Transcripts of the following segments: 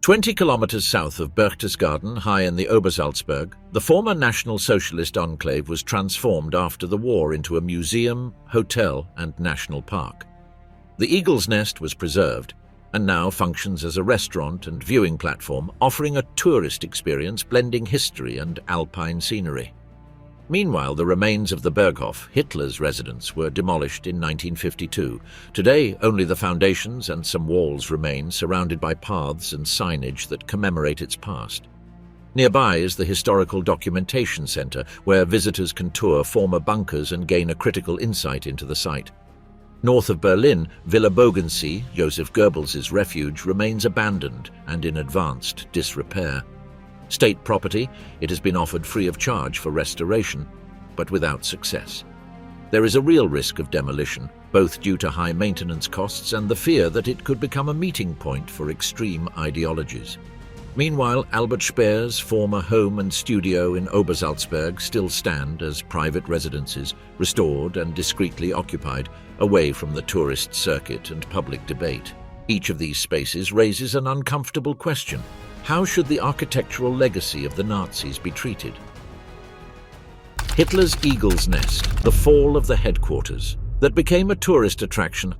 20 kilometers south of Berchtesgaden, high in the Obersalzberg, the former National Socialist enclave was transformed after the war into a museum, hotel, and national park. The Eagle's Nest was preserved and now functions as a restaurant and viewing platform, offering a tourist experience blending history and alpine scenery. Meanwhile, the remains of the Berghof, Hitler's residence, were demolished in 1952. Today, only the foundations and some walls remain, surrounded by paths and signage that commemorate its past. Nearby is the Historical Documentation Center, where visitors can tour former bunkers and gain a critical insight into the site. North of Berlin, Villa Bogensee, Joseph Goebbels' refuge, remains abandoned and in advanced disrepair. State property, it has been offered free of charge for restoration, but without success. There is a real risk of demolition, both due to high maintenance costs and the fear that it could become a meeting point for extreme ideologies. Meanwhile, Albert Speer's former home and studio in Obersalzberg still stand as private residences, restored and discreetly occupied, away from the tourist circuit and public debate. Each of these spaces raises an uncomfortable question. How should the architectural legacy of the Nazis be treated? Hitler's Eagle's Nest, the fall of the headquarters, that became a tourist attraction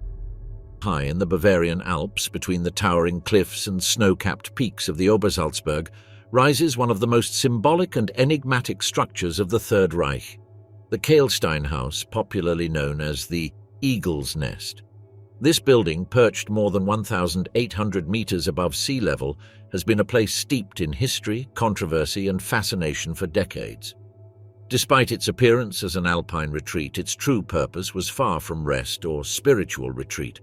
high in the Bavarian Alps between the towering cliffs and snow-capped peaks of the Obersalzberg, rises one of the most symbolic and enigmatic structures of the Third Reich, the Kehlstein House, popularly known as the Eagle's Nest. This building, perched more than 1,800 meters above sea level, has been a place steeped in history, controversy, and fascination for decades. Despite its appearance as an alpine retreat, its true purpose was far from rest or spiritual retreat.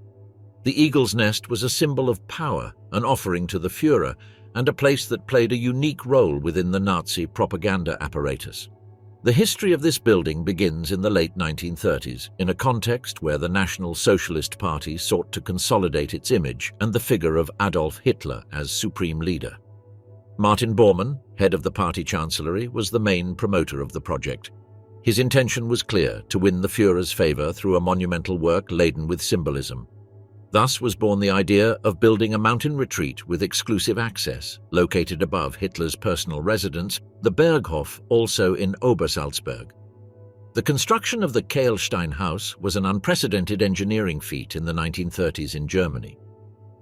The Eagle's Nest was a symbol of power, an offering to the Führer, and a place that played a unique role within the Nazi propaganda apparatus. The history of this building begins in the late 1930s, in a context where the National Socialist Party sought to consolidate its image and the figure of Adolf Hitler as supreme leader. Martin Bormann, head of the party chancellery, was the main promoter of the project. His intention was clear: to win the Führer's favor through a monumental work laden with symbolism. Thus was born the idea of building a mountain retreat with exclusive access, located above Hitler's personal residence, the Berghof, also in Obersalzberg. The construction of the Kehlstein House was an unprecedented engineering feat in the 1930s in Germany.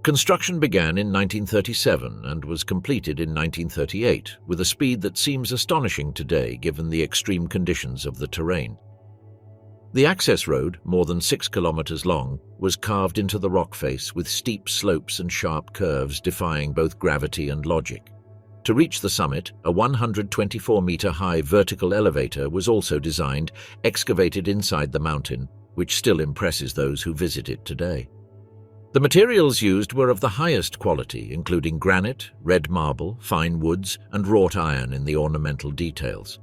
Construction began in 1937 and was completed in 1938, with a speed that seems astonishing today given the extreme conditions of the terrain. The access road, more than 6 kilometers long, was carved into the rock face with steep slopes and sharp curves defying both gravity and logic. To reach the summit, a 124-meter-high vertical elevator was also designed, excavated inside the mountain, which still impresses those who visit it today. The materials used were of the highest quality, including granite, red marble, fine woods, and wrought iron in the ornamental details.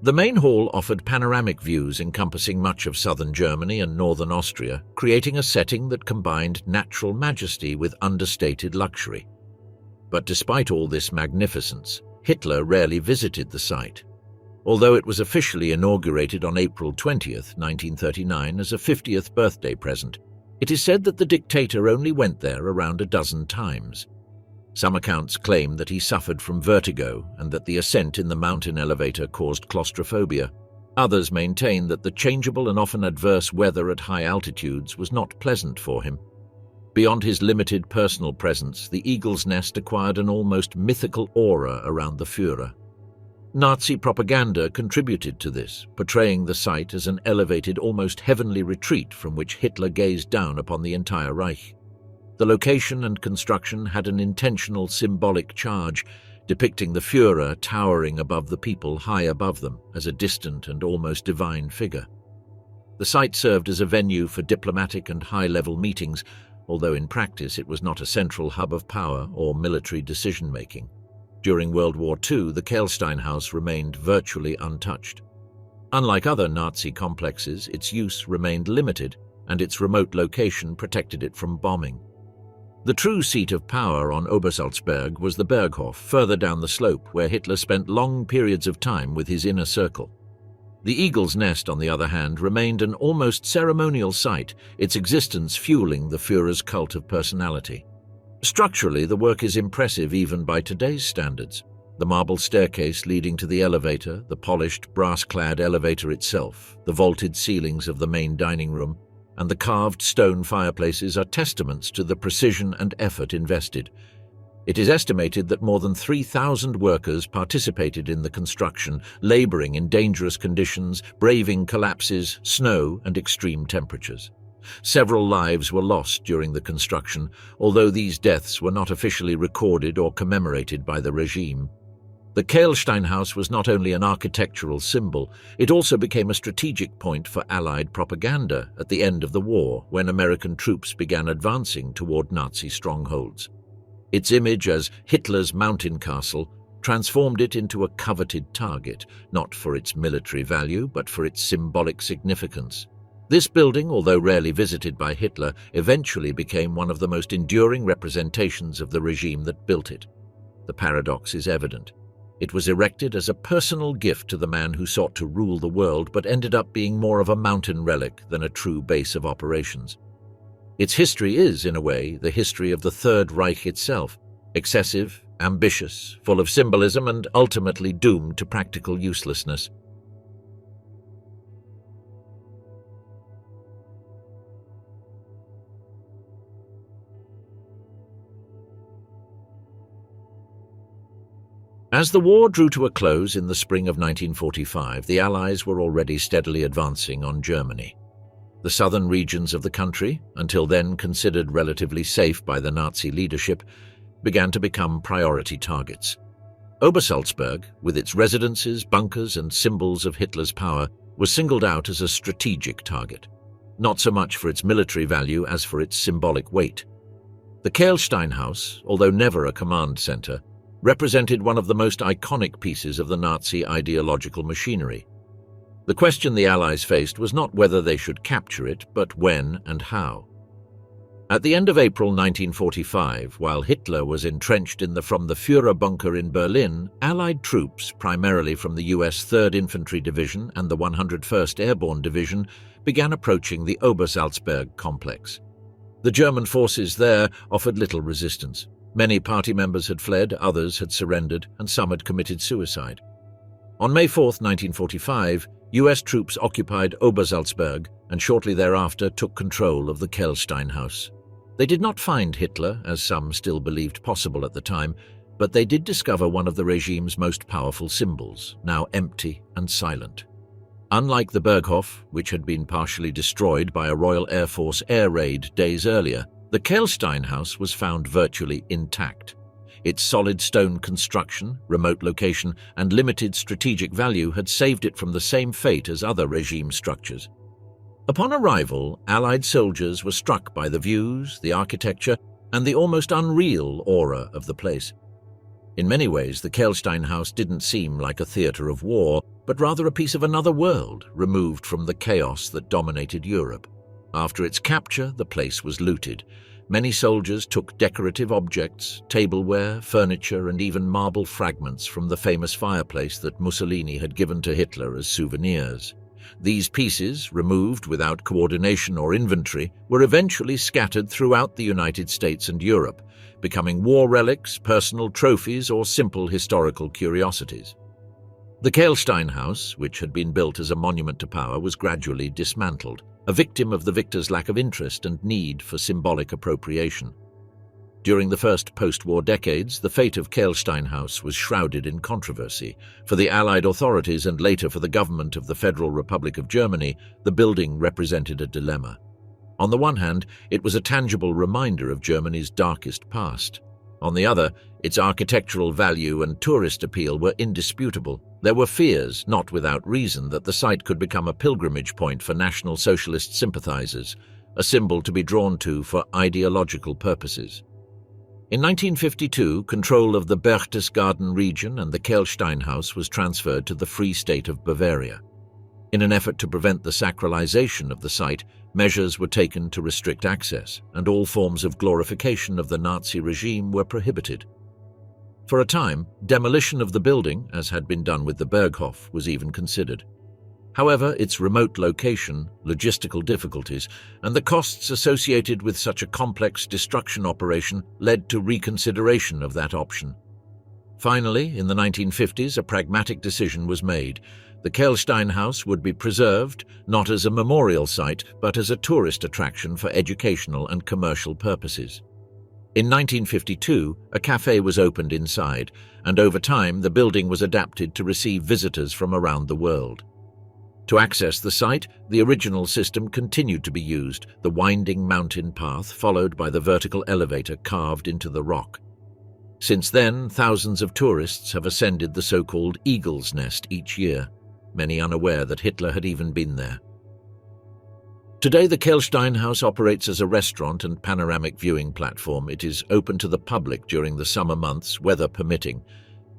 The main hall offered panoramic views encompassing much of southern Germany and northern Austria, creating a setting that combined natural majesty with understated luxury. But despite all this magnificence, Hitler rarely visited the site. Although it was officially inaugurated on April 20, 1939, as a 50th birthday present, it is said that the dictator only went there around a dozen times. Some accounts claim that he suffered from vertigo and that the ascent in the mountain elevator caused claustrophobia. Others maintain that the changeable and often adverse weather at high altitudes was not pleasant for him. Beyond his limited personal presence, the Eagle's Nest acquired an almost mythical aura around the Führer. Nazi propaganda contributed to this, portraying the site as an elevated, almost heavenly retreat from which Hitler gazed down upon the entire Reich. The location and construction had an intentional symbolic charge, depicting the Führer towering above the people high above them as a distant and almost divine figure. The site served as a venue for diplomatic and high-level meetings, although in practice it was not a central hub of power or military decision-making. During World War II, the Kehlstein House remained virtually untouched. Unlike other Nazi complexes, its use remained limited, and its remote location protected it from bombing. The true seat of power on Obersalzberg was the Berghof, further down the slope, where Hitler spent long periods of time with his inner circle. The Eagle's Nest, on the other hand, remained an almost ceremonial site, its existence fueling the Führer's cult of personality. Structurally, the work is impressive even by today's standards. The marble staircase leading to the elevator, the polished, brass-clad elevator itself, the vaulted ceilings of the main dining room, and the carved stone fireplaces are testaments to the precision and effort invested. It is estimated that more than 3,000 workers participated in the construction, laboring in dangerous conditions, braving collapses, snow, and extreme temperatures. Several lives were lost during the construction, although these deaths were not officially recorded or commemorated by the regime. The Kehlsteinhaus was not only an architectural symbol, it also became a strategic point for Allied propaganda at the end of the war when American troops began advancing toward Nazi strongholds. Its image as Hitler's mountain castle transformed it into a coveted target, not for its military value, but for its symbolic significance. This building, although rarely visited by Hitler, eventually became one of the most enduring representations of the regime that built it. The paradox is evident. It was erected as a personal gift to the man who sought to rule the world, but ended up being more of a mountain relic than a true base of operations. Its history is, in a way, the history of the Third Reich itself, excessive, ambitious, full of symbolism, and ultimately doomed to practical uselessness. As the war drew to a close in the spring of 1945, the Allies were already steadily advancing on Germany. The southern regions of the country, until then considered relatively safe by the Nazi leadership, began to become priority targets. Obersalzberg, with its residences, bunkers, and symbols of Hitler's power, was singled out as a strategic target, not so much for its military value as for its symbolic weight. The Kehlsteinhaus, although never a command center, represented one of the most iconic pieces of the Nazi ideological machinery. The question the Allies faced was not whether they should capture it, but when and how. At the end of April 1945, while Hitler was entrenched from the Führerbunker in Berlin, Allied troops, primarily from the US 3rd Infantry Division and the 101st Airborne Division, began approaching the Obersalzberg complex. The German forces there offered little resistance. Many party members had fled, others had surrendered, and some had committed suicide. On May 4, 1945, US troops occupied Obersalzberg and shortly thereafter took control of the Kehlsteinhaus. They did not find Hitler, as some still believed possible at the time, but they did discover one of the regime's most powerful symbols, now empty and silent. Unlike the Berghof, which had been partially destroyed by a Royal Air Force air raid days earlier, the Kehlsteinhaus was found virtually intact. Its solid stone construction, remote location, and limited strategic value had saved it from the same fate as other regime structures. Upon arrival, Allied soldiers were struck by the views, the architecture, and the almost unreal aura of the place. In many ways, the Kehlsteinhaus didn't seem like a theater of war, but rather a piece of another world, removed from the chaos that dominated Europe. After its capture, the place was looted. Many soldiers took decorative objects, tableware, furniture, and even marble fragments from the famous fireplace that Mussolini had given to Hitler as souvenirs. These pieces, removed without coordination or inventory, were eventually scattered throughout the United States and Europe, becoming war relics, personal trophies, or simple historical curiosities. The Kehlsteinhaus, which had been built as a monument to power, was gradually dismantled, a victim of the victor's lack of interest and need for symbolic appropriation. During the first post-war decades, the fate of Kehlsteinhaus was shrouded in controversy. For the Allied authorities and later for the government of the Federal Republic of Germany, the building represented a dilemma. On the one hand, it was a tangible reminder of Germany's darkest past. On the other, its architectural value and tourist appeal were indisputable. There were fears, not without reason, that the site could become a pilgrimage point for National Socialist sympathizers, a symbol to be drawn to for ideological purposes. In 1952, control of the Berchtesgaden region and the Kehlsteinhaus was transferred to the Free State of Bavaria. In an effort to prevent the sacralization of the site, measures were taken to restrict access, and all forms of glorification of the Nazi regime were prohibited. For a time, demolition of the building, as had been done with the Berghof, was even considered. However, its remote location, logistical difficulties, and the costs associated with such a complex destruction operation led to reconsideration of that option. Finally, in the 1950s, a pragmatic decision was made. The Kehlstein House would be preserved, not as a memorial site, but as a tourist attraction for educational and commercial purposes. In 1952, a cafe was opened inside, and over time the building was adapted to receive visitors from around the world. To access the site, the original system continued to be used, the winding mountain path followed by the vertical elevator carved into the rock. Since then, thousands of tourists have ascended the so-called Eagle's Nest each year, many unaware that Hitler had even been there. Today, the Kehlstein House operates as a restaurant and panoramic viewing platform. It is open to the public during the summer months, weather permitting.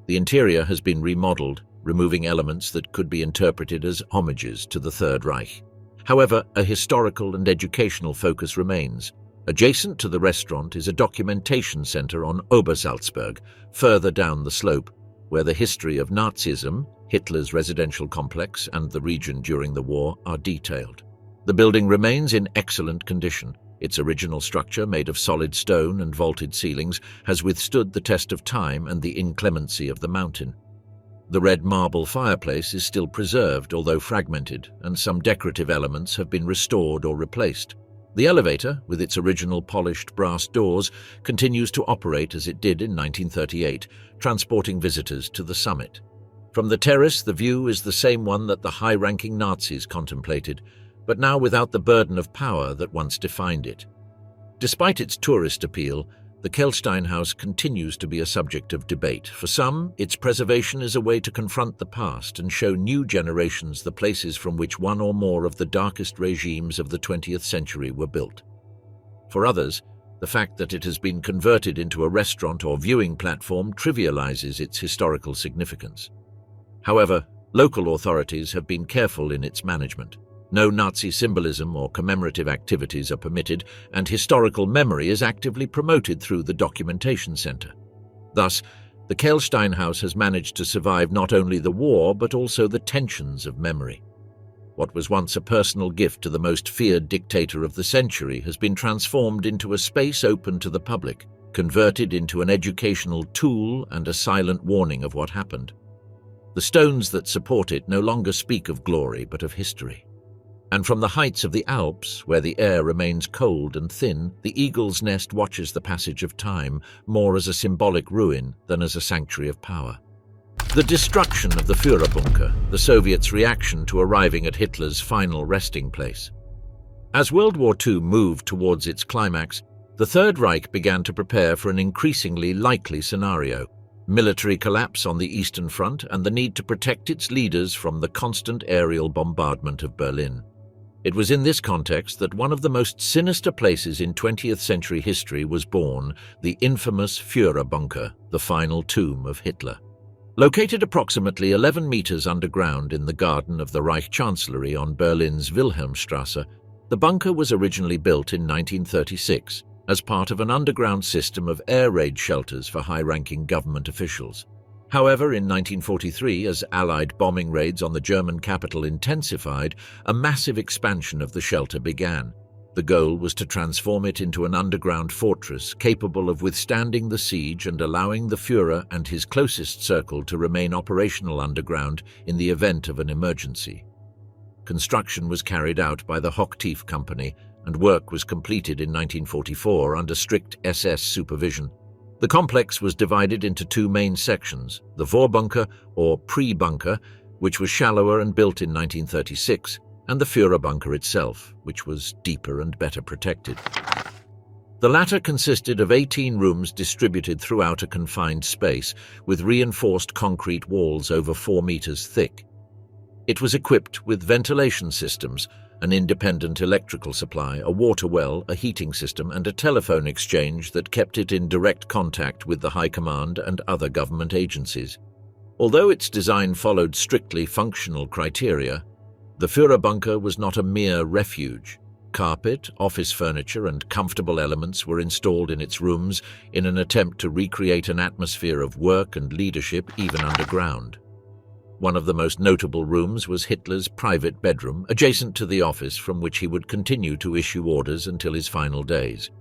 The interior has been remodeled, removing elements that could be interpreted as homages to the Third Reich. However, a historical and educational focus remains. Adjacent to the restaurant is a documentation center on Obersalzberg, further down the slope, where the history of Nazism, Hitler's residential complex, and the region during the war are detailed. The building remains in excellent condition. Its original structure, made of solid stone and vaulted ceilings, has withstood the test of time and the inclemency of the mountain. The red marble fireplace is still preserved, although fragmented, and some decorative elements have been restored or replaced. The elevator, with its original polished brass doors, continues to operate as it did in 1938, transporting visitors to the summit. From the terrace, the view is the same one that the high-ranking Nazis contemplated, but now without the burden of power that once defined it. Despite its tourist appeal, the Kehlstein House continues to be a subject of debate. For some, its preservation is a way to confront the past and show new generations the places from which one or more of the darkest regimes of the 20th century were built. For others, the fact that it has been converted into a restaurant or viewing platform trivializes its historical significance. However, local authorities have been careful in its management. No Nazi symbolism or commemorative activities are permitted, and historical memory is actively promoted through the documentation center. Thus, the Kehlstein House has managed to survive not only the war but also the tensions of memory. What was once a personal gift to the most feared dictator of the century has been transformed into a space open to the public, converted into an educational tool and a silent warning of what happened. The stones that support it no longer speak of glory but of history. And from the heights of the Alps, where the air remains cold and thin, the Eagle's Nest watches the passage of time, more as a symbolic ruin than as a sanctuary of power. The destruction of the Führerbunker, the Soviets' reaction to arriving at Hitler's final resting place. As World War II moved towards its climax, the Third Reich began to prepare for an increasingly likely scenario: military collapse on the Eastern Front and the need to protect its leaders from the constant aerial bombardment of Berlin. It was in this context that one of the most sinister places in 20th century history was born, the infamous Führerbunker, the final tomb of Hitler. Located approximately 11 meters underground in the garden of the Reich Chancellery on Berlin's Wilhelmstrasse, the bunker was originally built in 1936 as part of an underground system of air raid shelters for high-ranking government officials. However, in 1943, as Allied bombing raids on the German capital intensified, a massive expansion of the shelter began. The goal was to transform it into an underground fortress capable of withstanding the siege and allowing the Führer and his closest circle to remain operational underground in the event of an emergency. Construction was carried out by the Hochtief Company, and work was completed in 1944 under strict SS supervision. The complex was divided into two main sections: the Vorbunker, or pre-bunker, which was shallower and built in 1936, and the Führerbunker itself, which was deeper and better protected. The latter consisted of 18 rooms distributed throughout a confined space, with reinforced concrete walls over 4 meters thick. It was equipped with ventilation systems, an independent electrical supply, a water well, a heating system, and a telephone exchange that kept it in direct contact with the High Command and other government agencies. Although its design followed strictly functional criteria, the Führerbunker was not a mere refuge. Carpet, office furniture, and comfortable elements were installed in its rooms in an attempt to recreate an atmosphere of work and leadership even underground. One of the most notable rooms was Hitler's private bedroom, adjacent to the office from which he would continue to issue orders until his final days.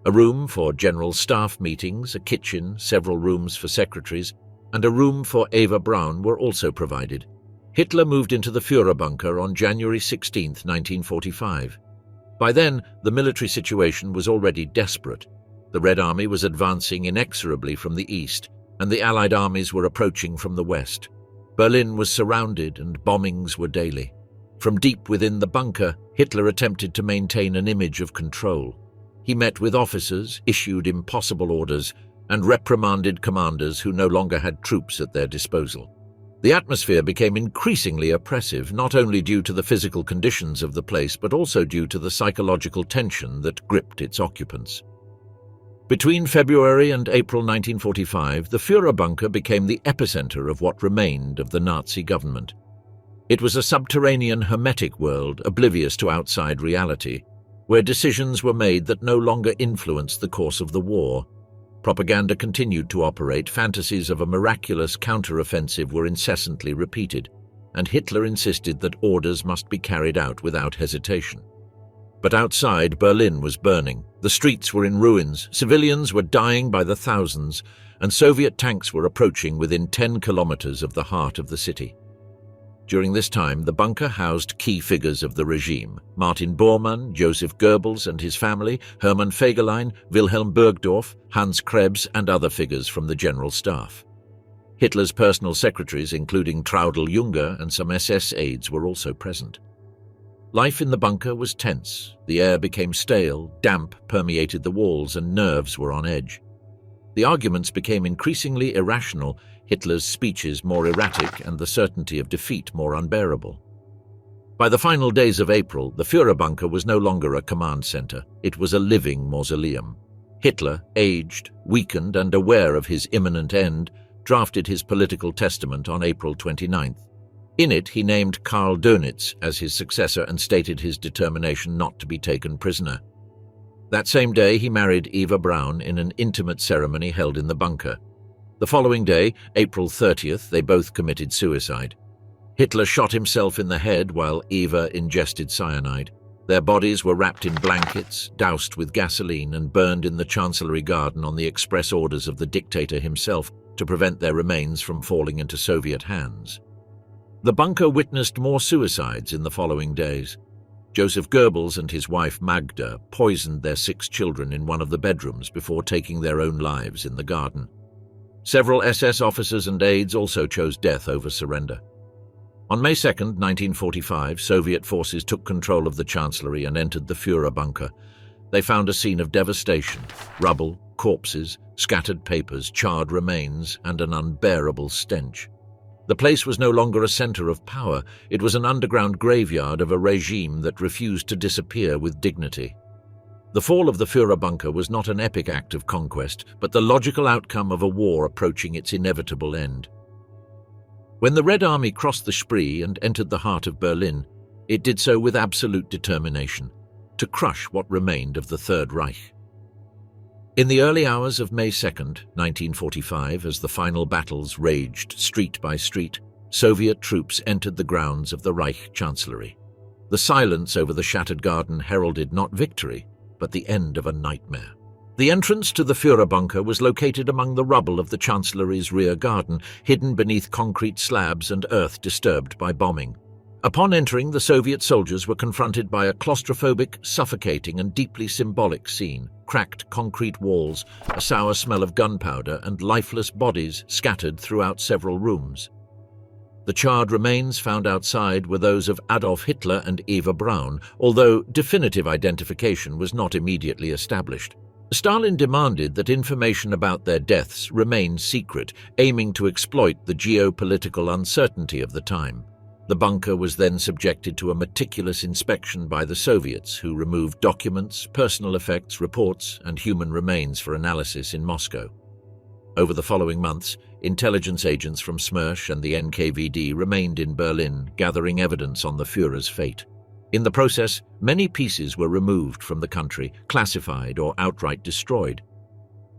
A room for general staff meetings, a kitchen, several rooms for secretaries, and a room for Eva Braun were also provided. Hitler moved into the Führerbunker on January 16, 1945. By then, the military situation was already desperate. The Red Army was advancing inexorably from the east, and the Allied armies were approaching from the west. Berlin was surrounded and bombings were daily. From deep within the bunker, Hitler attempted to maintain an image of control. He met with officers, issued impossible orders, and reprimanded commanders who no longer had troops at their disposal. The atmosphere became increasingly oppressive, not only due to the physical conditions of the place, but also due to the psychological tension that gripped its occupants. Between February and April 1945, the Führerbunker became the epicenter of what remained of the Nazi government. It was a subterranean, hermetic world, oblivious to outside reality, where decisions were made that no longer influenced the course of the war. Propaganda continued to operate, fantasies of a miraculous counter-offensive were incessantly repeated, and Hitler insisted that orders must be carried out without hesitation. But outside, Berlin was burning. The streets were in ruins, civilians were dying by the thousands, and Soviet tanks were approaching within 10 kilometers of the heart of the city. During this time, the bunker housed key figures of the regime: Martin Bormann, Joseph Goebbels and his family, Hermann Fegelein, Wilhelm Berghof, Hans Krebs, and other figures from the general staff. Hitler's personal secretaries, including Traudl Juncker and some SS aides, were also present. Life in the bunker was tense. The air became stale, damp permeated the walls, and nerves were on edge. The arguments became increasingly irrational, Hitler's speeches more erratic, and the certainty of defeat more unbearable. By the final days of April, the Führerbunker was no longer a command center. It was a living mausoleum. Hitler, aged, weakened, and aware of his imminent end, drafted his political testament on April 29th. In it, he named Karl Dönitz as his successor and stated his determination not to be taken prisoner. That same day, he married Eva Braun in an intimate ceremony held in the bunker. The following day, April 30th, they both committed suicide. Hitler shot himself in the head while Eva ingested cyanide. Their bodies were wrapped in blankets, doused with gasoline, and burned in the Chancellery garden on the express orders of the dictator himself to prevent their remains from falling into Soviet hands. The bunker witnessed more suicides in the following days. Joseph Goebbels and his wife Magda poisoned their 6 children in one of the bedrooms before taking their own lives in the garden. Several SS officers and aides also chose death over surrender. On May 2, 1945, Soviet forces took control of the Chancellery and entered the Führerbunker. They found a scene of devastation: rubble, corpses, scattered papers, charred remains, and an unbearable stench. The place was no longer a center of power. It was an underground graveyard of a regime that refused to disappear with dignity. The fall of the Führerbunker was not an epic act of conquest, but the logical outcome of a war approaching its inevitable end. When the Red Army crossed the Spree and entered the heart of Berlin, it did so with absolute determination, to crush what remained of the Third Reich. In the early hours of May 2, 1945, as the final battles raged street by street, Soviet troops entered the grounds of the Reich Chancellery. The silence over the shattered garden heralded not victory, but the end of a nightmare. The entrance to the Führerbunker was located among the rubble of the Chancellery's rear garden, hidden beneath concrete slabs and earth disturbed by bombing. Upon entering, the Soviet soldiers were confronted by a claustrophobic, suffocating, and deeply symbolic scene: cracked concrete walls, a sour smell of gunpowder, and lifeless bodies scattered throughout several rooms. The charred remains found outside were those of Adolf Hitler and Eva Braun, although definitive identification was not immediately established. Stalin demanded that information about their deaths remain secret, aiming to exploit the geopolitical uncertainty of the time. The bunker was then subjected to a meticulous inspection by the Soviets, who removed documents, personal effects, reports, and human remains for analysis in Moscow. Over the following months, intelligence agents from Smersh and the NKVD remained in Berlin, gathering evidence on the Führer's fate. In the process, many pieces were removed from the country, classified or outright destroyed.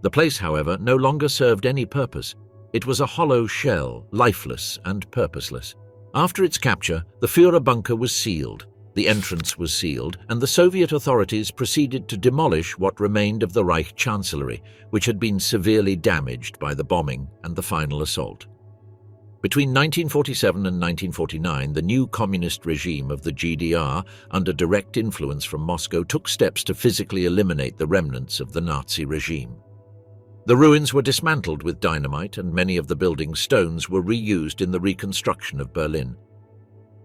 The place, however, no longer served any purpose. It was a hollow shell, lifeless and purposeless. After its capture, the Führerbunker was sealed, the entrance was sealed, and the Soviet authorities proceeded to demolish what remained of the Reich Chancellery, which had been severely damaged by the bombing and the final assault. Between 1947 and 1949, the new communist regime of the GDR, under direct influence from Moscow, took steps to physically eliminate the remnants of the Nazi regime. The ruins were dismantled with dynamite, and many of the building's stones were reused in the reconstruction of Berlin.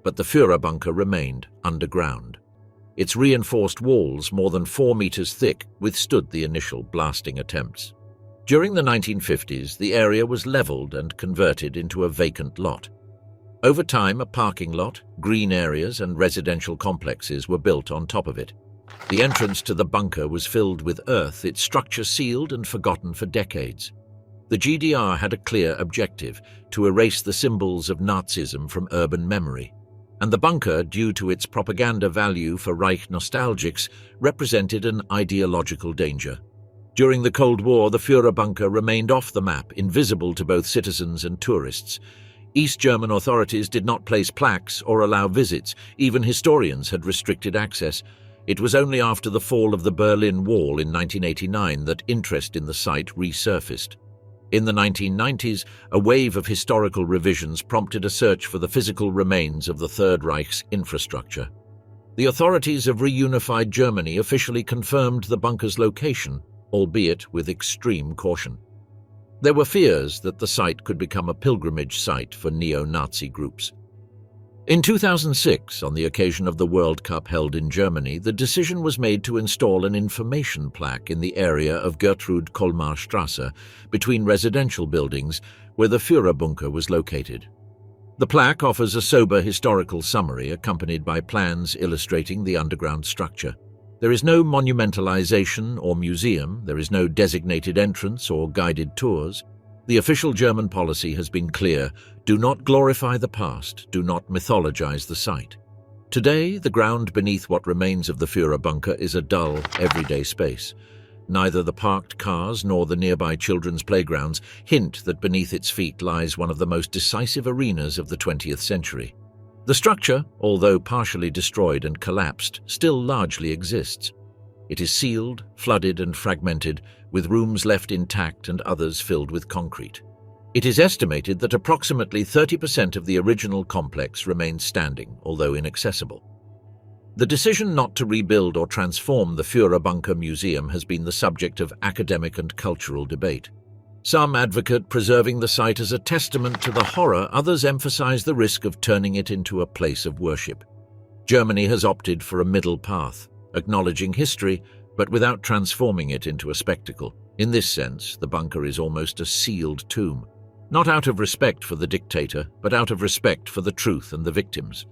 But the Führerbunker remained underground. Its reinforced walls, more than 4 meters thick, withstood the initial blasting attempts. During the 1950s, the area was leveled and converted into a vacant lot. Over time, a parking lot, green areas, and residential complexes were built on top of it. The entrance to the bunker was filled with earth, its structure sealed and forgotten for decades. The GDR had a clear objective: to erase the symbols of Nazism from urban memory. And the bunker, due to its propaganda value for Reich nostalgics, represented an ideological danger. During the Cold War, the Führerbunker remained off the map, invisible to both citizens and tourists. East German authorities did not place plaques or allow visits. Even historians had restricted access. It was only after the fall of the Berlin Wall in 1989 that interest in the site resurfaced. In the 1990s, a wave of historical revisions prompted a search for the physical remains of the Third Reich's infrastructure. The authorities of reunified Germany officially confirmed the bunker's location, albeit with extreme caution. There were fears that the site could become a pilgrimage site for neo-Nazi groups. In 2006, on the occasion of the World Cup held in Germany, the decision was made to install an information plaque in the area of Gertrud-Kolmar-Straße, between residential buildings, where the Führerbunker was located. The plaque offers a sober historical summary accompanied by plans illustrating the underground structure. There is no monumentalization or museum, there is no designated entrance or guided tours. The official German policy has been clear: do not glorify the past, do not mythologize the site. Today, the ground beneath what remains of the Führerbunker is a dull, everyday space. Neither the parked cars nor the nearby children's playgrounds hint that beneath its feet lies one of the most decisive arenas of the 20th century. The structure, although partially destroyed and collapsed, still largely exists. It is sealed, flooded and fragmented, with rooms left intact and others filled with concrete. It is estimated that approximately 30% of the original complex remains standing, although inaccessible. The decision not to rebuild or transform the Führerbunker Museum has been the subject of academic and cultural debate. Some advocate preserving the site as a testament to the horror, others emphasize the risk of turning it into a place of worship. Germany has opted for a middle path, acknowledging history, but without transforming it into a spectacle. In this sense, the bunker is almost a sealed tomb, not out of respect for the dictator, but out of respect for the truth and the victims.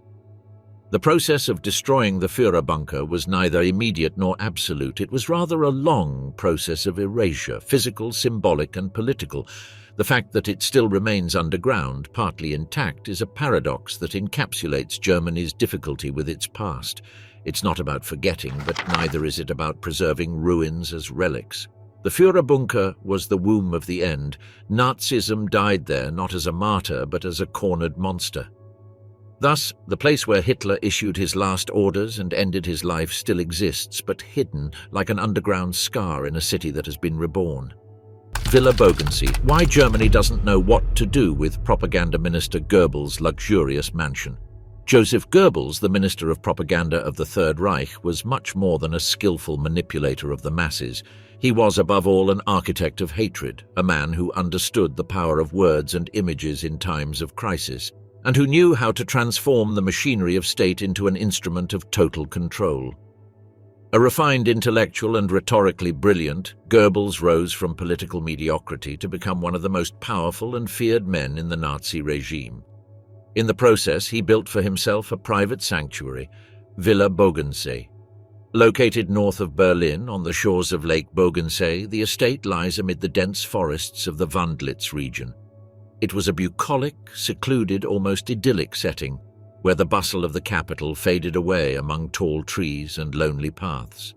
The process of destroying the Führerbunker was neither immediate nor absolute. It was rather a long process of erasure, physical, symbolic, and political. The fact that it still remains underground, partly intact, is a paradox that encapsulates Germany's difficulty with its past. It's not about forgetting, but neither is it about preserving ruins as relics. The Führerbunker was the womb of the end. Nazism died there not as a martyr, but as a cornered monster. Thus, the place where Hitler issued his last orders and ended his life still exists, but hidden, like an underground scar in a city that has been reborn. Villa Bogensee. Why Germany doesn't know what to do with Propaganda Minister Goebbels' luxurious mansion. Joseph Goebbels, the Minister of Propaganda of the Third Reich, was much more than a skillful manipulator of the masses. He was, above all, an architect of hatred, a man who understood the power of words and images in times of crisis, and who knew how to transform the machinery of state into an instrument of total control. A refined intellectual and rhetorically brilliant, Goebbels rose from political mediocrity to become one of the most powerful and feared men in the Nazi regime. In the process, he built for himself a private sanctuary, Villa Bogensee. Located north of Berlin, on the shores of Lake Bogensee, the estate lies amid the dense forests of the Wandlitz region. It was a bucolic, secluded, almost idyllic setting, where the bustle of the capital faded away among tall trees and lonely paths.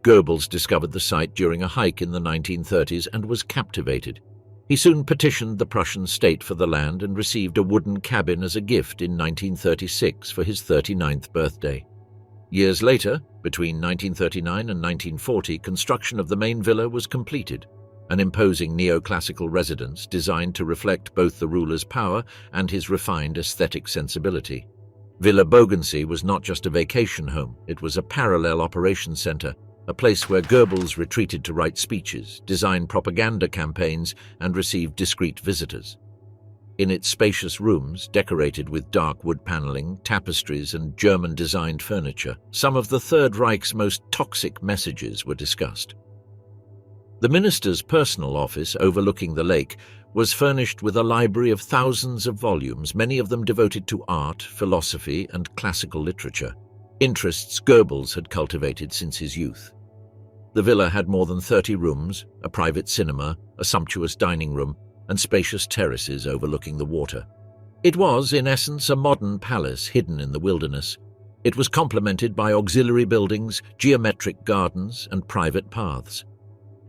Goebbels discovered the site during a hike in the 1930s and was captivated. He soon petitioned the Prussian state for the land and received a wooden cabin as a gift in 1936 for his 39th birthday. Years later, between 1939 and 1940, construction of the main villa was completed, an imposing neoclassical residence designed to reflect both the ruler's power and his refined aesthetic sensibility. Villa Bogensee was not just a vacation home, it was a parallel operations center, a place where Goebbels retreated to write speeches, design propaganda campaigns, and receive discreet visitors. In its spacious rooms, decorated with dark wood paneling, tapestries, and German-designed furniture, some of the Third Reich's most toxic messages were discussed. The minister's personal office, overlooking the lake, was furnished with a library of thousands of volumes, many of them devoted to art, philosophy, and classical literature, interests Goebbels had cultivated since his youth. The villa had more than 30 rooms, a private cinema, a sumptuous dining room, and spacious terraces overlooking the water. It was, in essence, a modern palace hidden in the wilderness. It was complemented by auxiliary buildings, geometric gardens, and private paths.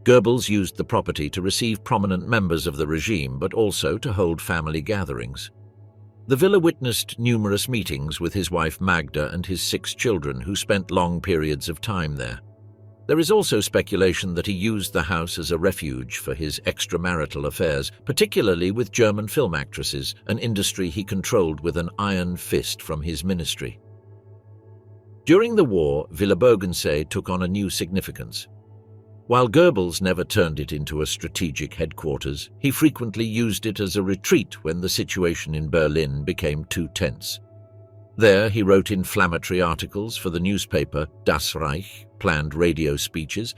Goebbels used the property to receive prominent members of the regime, but also to hold family gatherings. The villa witnessed numerous meetings with his wife Magda and his 6 children, who spent long periods of time there. There is also speculation that he used the house as a refuge for his extramarital affairs, particularly with German film actresses, an industry he controlled with an iron fist from his ministry. During the war, Villa Bogensee took on a new significance. While Goebbels never turned it into a strategic headquarters, he frequently used it as a retreat when the situation in Berlin became too tense. There, he wrote inflammatory articles for the newspaper Das Reich, planned radio speeches,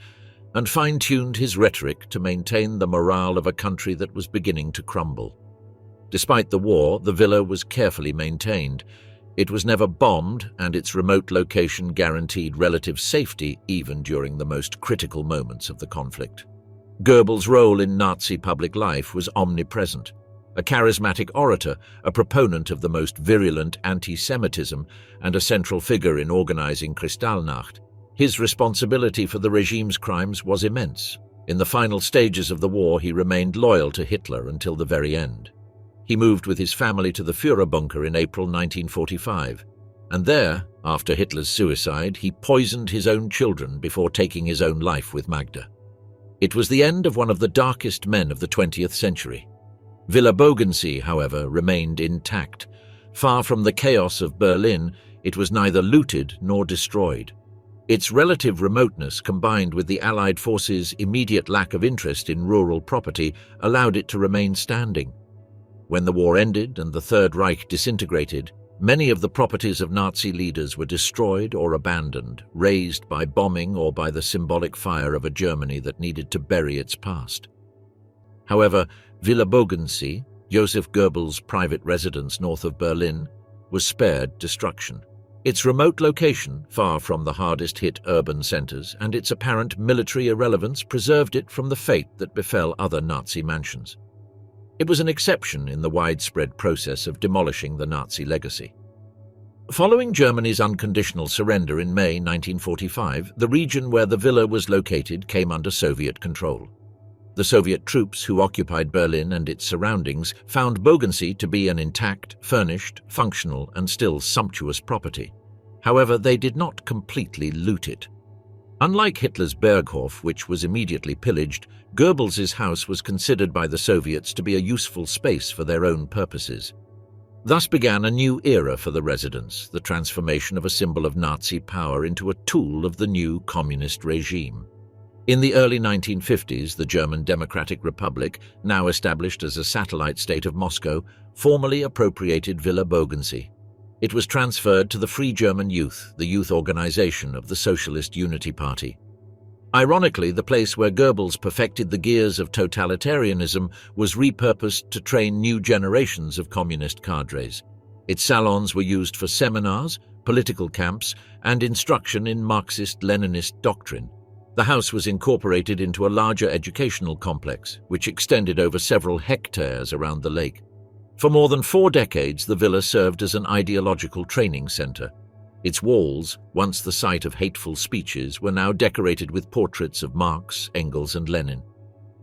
and fine-tuned his rhetoric to maintain the morale of a country that was beginning to crumble. Despite the war, the villa was carefully maintained. It was never bombed, and its remote location guaranteed relative safety even during the most critical moments of the conflict. Goebbels' role in Nazi public life was omnipresent. A charismatic orator, a proponent of the most virulent anti-Semitism, and a central figure in organizing Kristallnacht, his responsibility for the regime's crimes was immense. In the final stages of the war, he remained loyal to Hitler until the very end. He moved with his family to the Führerbunker in April 1945, and there, after Hitler's suicide, he poisoned his own children before taking his own life with Magda. It was the end of one of the darkest men of the 20th century. Villa Bogensee, however, remained intact. Far from the chaos of Berlin, it was neither looted nor destroyed. Its relative remoteness, combined with the Allied forces' immediate lack of interest in rural property, allowed it to remain standing. When the war ended and the Third Reich disintegrated, many of the properties of Nazi leaders were destroyed or abandoned, razed by bombing or by the symbolic fire of a Germany that needed to bury its past. However, Villa Bogensee, Joseph Goebbels' private residence north of Berlin, was spared destruction. Its remote location, far from the hardest-hit urban centers, and its apparent military irrelevance preserved it from the fate that befell other Nazi mansions. It was an exception in the widespread process of demolishing the Nazi legacy. Following Germany's unconditional surrender in May 1945, the region where the villa was located came under Soviet control. The Soviet troops who occupied Berlin and its surroundings found Bogensee to be an intact, furnished, functional, and still sumptuous property. However, they did not completely loot it. Unlike Hitler's Berghof, which was immediately pillaged, Goebbels' house was considered by the Soviets to be a useful space for their own purposes. Thus began a new era for the residence, the transformation of a symbol of Nazi power into a tool of the new communist regime. In the early 1950s, the German Democratic Republic, now established as a satellite state of Moscow, formally appropriated Villa Bogensee. It was transferred to the Free German Youth, the youth organization of the Socialist Unity Party. Ironically, the place where Goebbels perfected the gears of totalitarianism was repurposed to train new generations of communist cadres. Its salons were used for seminars, political camps, and instruction in Marxist-Leninist doctrine. The house was incorporated into a larger educational complex, which extended over several hectares around the lake. For more than 4 decades, the villa served as an ideological training center. Its walls, once the site of hateful speeches, were now decorated with portraits of Marx, Engels, and Lenin.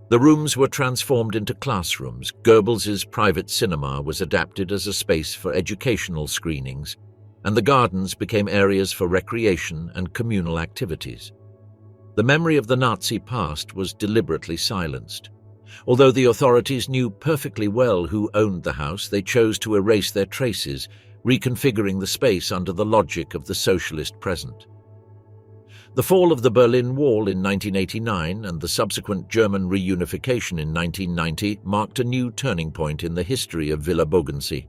The rooms were transformed into classrooms. Goebbels's private cinema was adapted as a space for educational screenings, and the gardens became areas for recreation and communal activities. The memory of the Nazi past was deliberately silenced. Although the authorities knew perfectly well who owned the house, they chose to erase their traces, reconfiguring the space under the logic of the socialist present. The fall of the Berlin Wall in 1989 and the subsequent German reunification in 1990 marked a new turning point in the history of Villa Bogensee.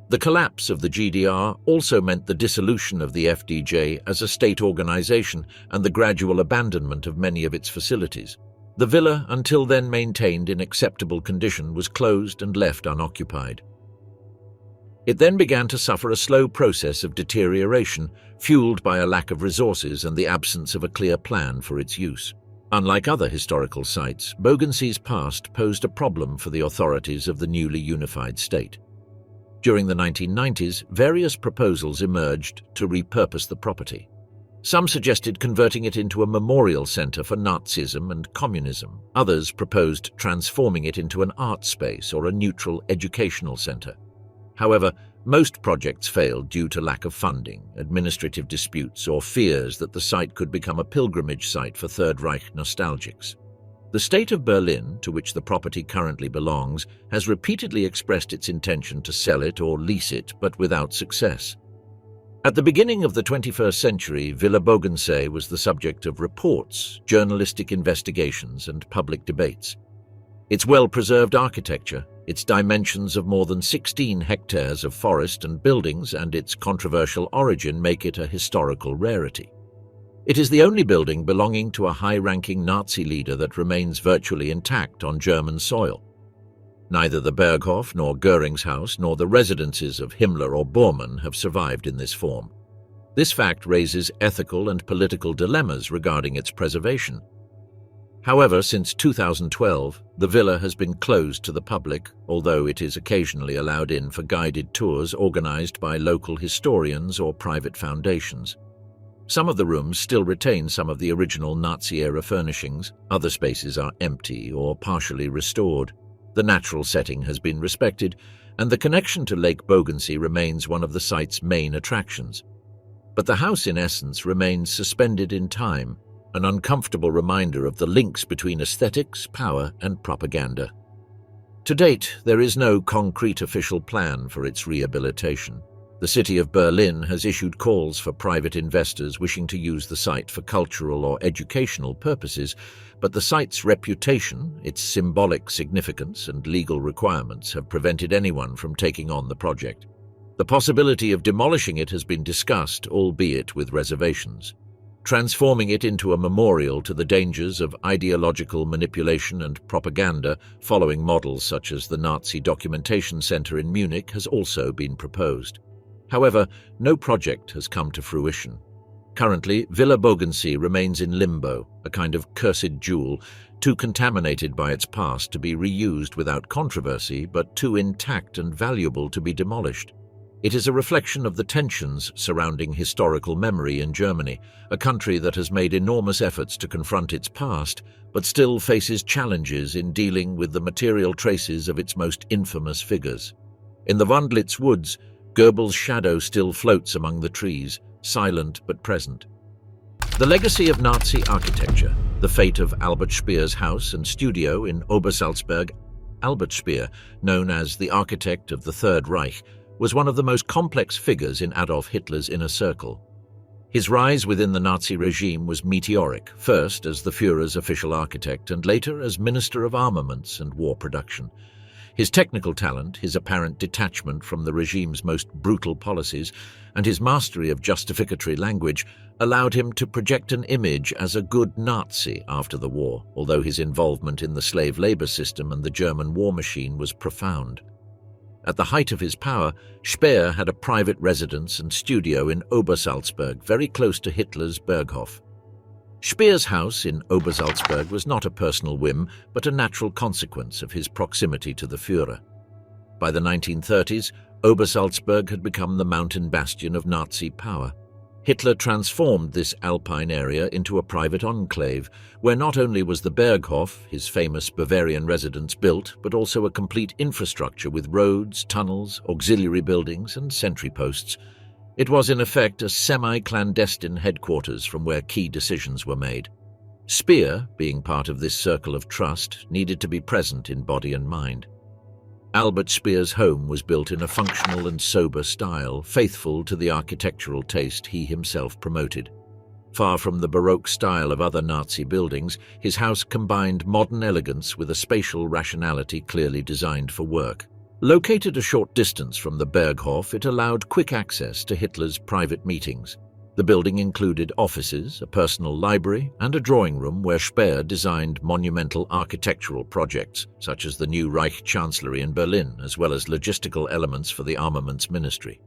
The collapse of the GDR also meant the dissolution of the FDJ as a state organization and the gradual abandonment of many of its facilities. The villa, until then maintained in acceptable condition, was closed and left unoccupied. It then began to suffer a slow process of deterioration, fueled by a lack of resources and the absence of a clear plan for its use. Unlike other historical sites, Bogensee's past posed a problem for the authorities of the newly unified state. During the 1990s, various proposals emerged to repurpose the property. Some suggested converting it into a memorial center for Nazism and communism. Others proposed transforming it into an art space or a neutral educational center. However, most projects failed due to lack of funding, administrative disputes, or fears that the site could become a pilgrimage site for Third Reich nostalgics. The state of Berlin, to which the property currently belongs, has repeatedly expressed its intention to sell it or lease it, but without success. At the beginning of the 21st century, Villa Bogensee was the subject of reports, journalistic investigations, and public debates. Its well-preserved architecture, its dimensions of more than 16 hectares of forest and buildings, and its controversial origin make it a historical rarity. It is the only building belonging to a high-ranking Nazi leader that remains virtually intact on German soil. Neither the Berghof nor Göring's house nor the residences of Himmler or Bormann have survived in this form. This fact raises ethical and political dilemmas regarding its preservation. However, since 2012, the villa has been closed to the public, although it is occasionally allowed in for guided tours organized by local historians or private foundations. Some of the rooms still retain some of the original Nazi-era furnishings. Other spaces are empty or partially restored. The natural setting has been respected, and the connection to Lake Bogensee remains one of the site's main attractions. But the house, in essence, remains suspended in time, an uncomfortable reminder of the links between aesthetics, power, and propaganda. To date, there is no concrete official plan for its rehabilitation. The city of Berlin has issued calls for private investors wishing to use the site for cultural or educational purposes, but the site's reputation, its symbolic significance, and legal requirements have prevented anyone from taking on the project. The possibility of demolishing it has been discussed, albeit with reservations. Transforming it into a memorial to the dangers of ideological manipulation and propaganda, following models such as the Nazi Documentation Center in Munich, has also been proposed. However, no project has come to fruition. Currently, Villa Bogensee remains in limbo, a kind of cursed jewel, too contaminated by its past to be reused without controversy, but too intact and valuable to be demolished. It is a reflection of the tensions surrounding historical memory in Germany, a country that has made enormous efforts to confront its past, but still faces challenges in dealing with the material traces of its most infamous figures. In the Wandlitz woods, Goebbels' shadow still floats among the trees, silent but present. The legacy of Nazi architecture, the fate of Albert Speer's house and studio in Obersalzberg. Albert Speer, known as the architect of the Third Reich, was one of the most complex figures in Adolf Hitler's inner circle. His rise within the Nazi regime was meteoric, first as the Führer's official architect and later as Minister of Armaments and War Production. His technical talent, his apparent detachment from the regime's most brutal policies, and his mastery of justificatory language allowed him to project an image as a good Nazi after the war, although his involvement in the slave labor system and the German war machine was profound. At the height of his power, Speer had a private residence and studio in Obersalzberg, very close to Hitler's Berghof. Speer's house in Obersalzberg was not a personal whim, but a natural consequence of his proximity to the Führer. By the 1930s, Obersalzberg had become the mountain bastion of Nazi power. Hitler transformed this alpine area into a private enclave, where not only was the Berghof, his famous Bavarian residence, built, but also a complete infrastructure with roads, tunnels, auxiliary buildings, and sentry posts. It was in effect a semi-clandestine headquarters from where key decisions were made. Speer, being part of this circle of trust, needed to be present in body and mind. Albert Speer's home was built in a functional and sober style, faithful to the architectural taste he himself promoted. Far from the Baroque style of other Nazi buildings, his house combined modern elegance with a spatial rationality clearly designed for work. Located a short distance from the Berghof, it allowed quick access to Hitler's private meetings. The building included offices, a personal library, and a drawing room where Speer designed monumental architectural projects, such as the new Reich Chancellery in Berlin, as well as logistical elements for the Armaments Ministry.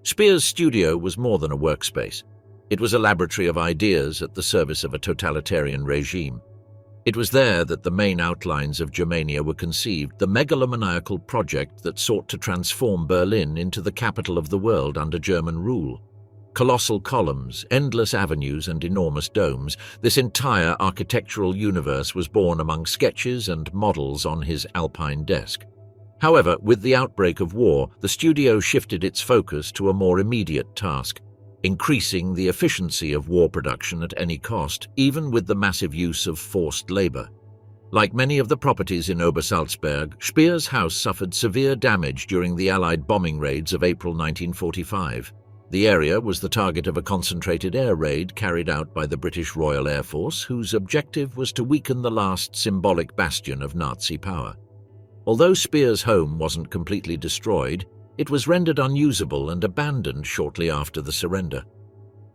Speer's studio was more than a workspace. It was a laboratory of ideas at the service of a totalitarian regime. It was there that the main outlines of Germania were conceived, the megalomaniacal project that sought to transform Berlin into the capital of the world under German rule. Colossal columns, endless avenues, and enormous domes, this entire architectural universe was born among sketches and models on his alpine desk. However, with the outbreak of war, the studio shifted its focus to a more immediate task, increasing the efficiency of war production at any cost, even with the massive use of forced labor. Like many of the properties in Obersalzberg, Speer's house suffered severe damage during the Allied bombing raids of April 1945. The area was the target of a concentrated air raid carried out by the British Royal Air Force, whose objective was to weaken the last symbolic bastion of Nazi power. Although Speer's home wasn't completely destroyed, it was rendered unusable and abandoned shortly after the surrender.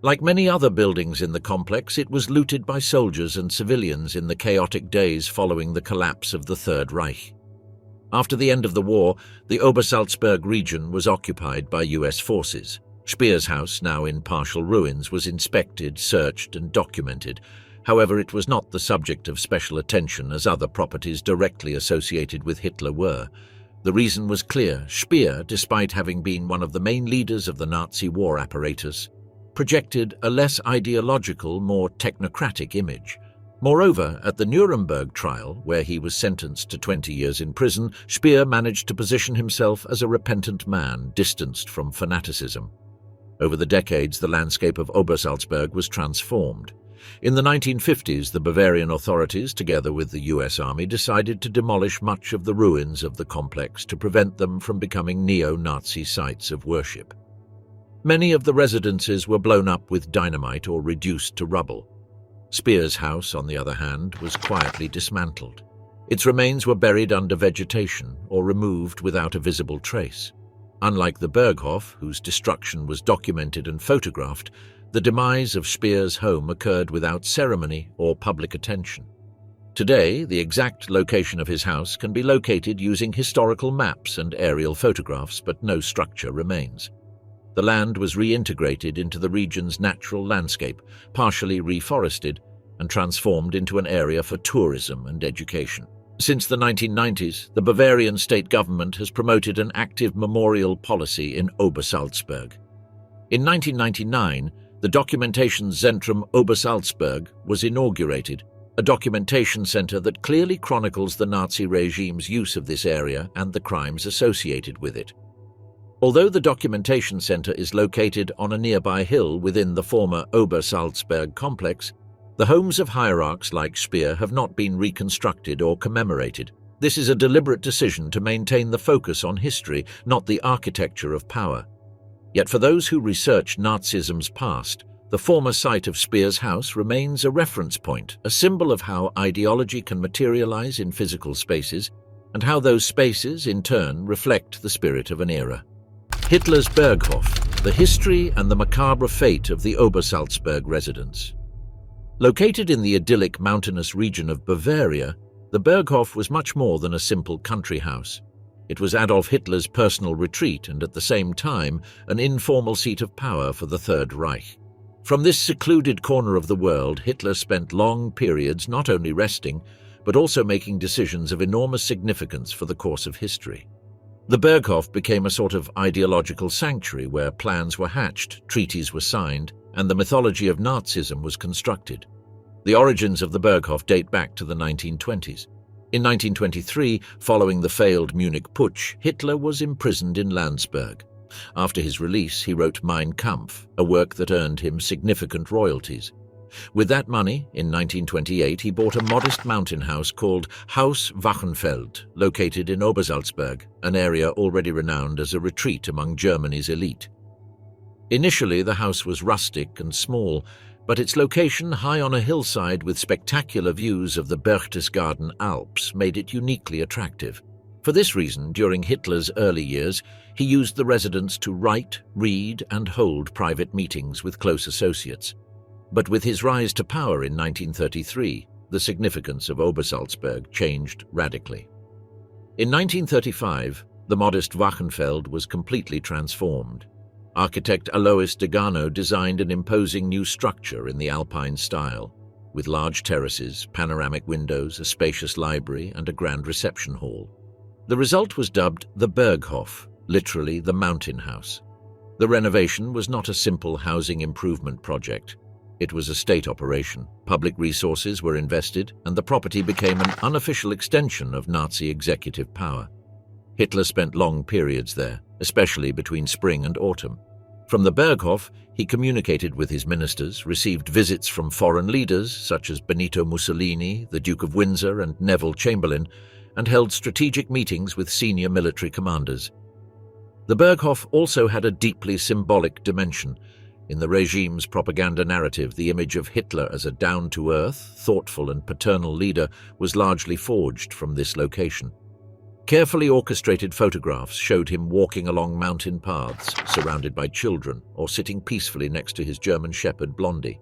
Like many other buildings in the complex, it was looted by soldiers and civilians in the chaotic days following the collapse of the Third Reich. After the end of the war, the Obersalzberg region was occupied by US forces. Speer's house, now in partial ruins, was inspected, searched, and documented. However, it was not the subject of special attention as other properties directly associated with Hitler were. The reason was clear. Speer, despite having been one of the main leaders of the Nazi war apparatus, projected a less ideological, more technocratic image. Moreover, at the Nuremberg trial, where he was sentenced to 20 years in prison, Speer managed to position himself as a repentant man, distanced from fanaticism. Over the decades, the landscape of Obersalzberg was transformed. In the 1950s, the Bavarian authorities, together with the US Army, decided to demolish much of the ruins of the complex to prevent them from becoming neo-Nazi sites of worship. Many of the residences were blown up with dynamite or reduced to rubble. Speer's house, on the other hand, was quietly dismantled. Its remains were buried under vegetation or removed without a visible trace. Unlike the Berghof, whose destruction was documented and photographed, the demise of Speer's home occurred without ceremony or public attention. Today, the exact location of his house can be located using historical maps and aerial photographs, but no structure remains. The land was reintegrated into the region's natural landscape, partially reforested, and transformed into an area for tourism and education. Since the 1990s, the Bavarian state government has promoted an active memorial policy in Obersalzberg. In 1999, the Documentation Zentrum Obersalzberg was inaugurated, a documentation center that clearly chronicles the Nazi regime's use of this area and the crimes associated with it. Although the documentation center is located on a nearby hill within the former Obersalzberg complex, the homes of hierarchs like Speer have not been reconstructed or commemorated. This is a deliberate decision to maintain the focus on history, not the architecture of power. Yet for those who research Nazism's past, the former site of Speer's house remains a reference point, a symbol of how ideology can materialize in physical spaces, and how those spaces, in turn, reflect the spirit of an era. Hitler's Berghof, the history and the macabre fate of the Obersalzberg residence. Located in the idyllic mountainous region of Bavaria, the Berghof was much more than a simple country house. It was Adolf Hitler's personal retreat and at the same time an informal seat of power for the Third Reich. From this secluded corner of the world, Hitler spent long periods not only resting, but also making decisions of enormous significance for the course of history. The Berghof became a sort of ideological sanctuary where plans were hatched, treaties were signed, and the mythology of Nazism was constructed. The origins of the Berghof date back to the 1920s. In 1923, following the failed Munich Putsch, Hitler was imprisoned in Landsberg. After his release, he wrote Mein Kampf, a work that earned him significant royalties. With that money, in 1928, he bought a modest mountain house called Haus Wachenfeld, located in Obersalzberg, an area already renowned as a retreat among Germany's elite. Initially, the house was rustic and small, but its location high on a hillside with spectacular views of the Berchtesgaden Alps made it uniquely attractive. For this reason, during Hitler's early years, he used the residence to write, read, and hold private meetings with close associates. But with his rise to power in 1933, the significance of Obersalzberg changed radically. In 1935, the modest Wachenfeld was completely transformed. Architect Alois Degano designed an imposing new structure in the alpine style, with large terraces, panoramic windows, a spacious library, and a grand reception hall. The result was dubbed the Berghof, literally the mountain house. The renovation was not a simple housing improvement project. It was a state operation. Public resources were invested, and the property became an unofficial extension of Nazi executive power. Hitler spent long periods there, especially between spring and autumn. From the Berghof, he communicated with his ministers, received visits from foreign leaders such as Benito Mussolini, the Duke of Windsor, and Neville Chamberlain, and held strategic meetings with senior military commanders. The Berghof also had a deeply symbolic dimension. In the regime's propaganda narrative, the image of Hitler as a down-to-earth, thoughtful and paternal leader was largely forged from this location. Carefully orchestrated photographs showed him walking along mountain paths, surrounded by children, or sitting peacefully next to his German shepherd Blondie.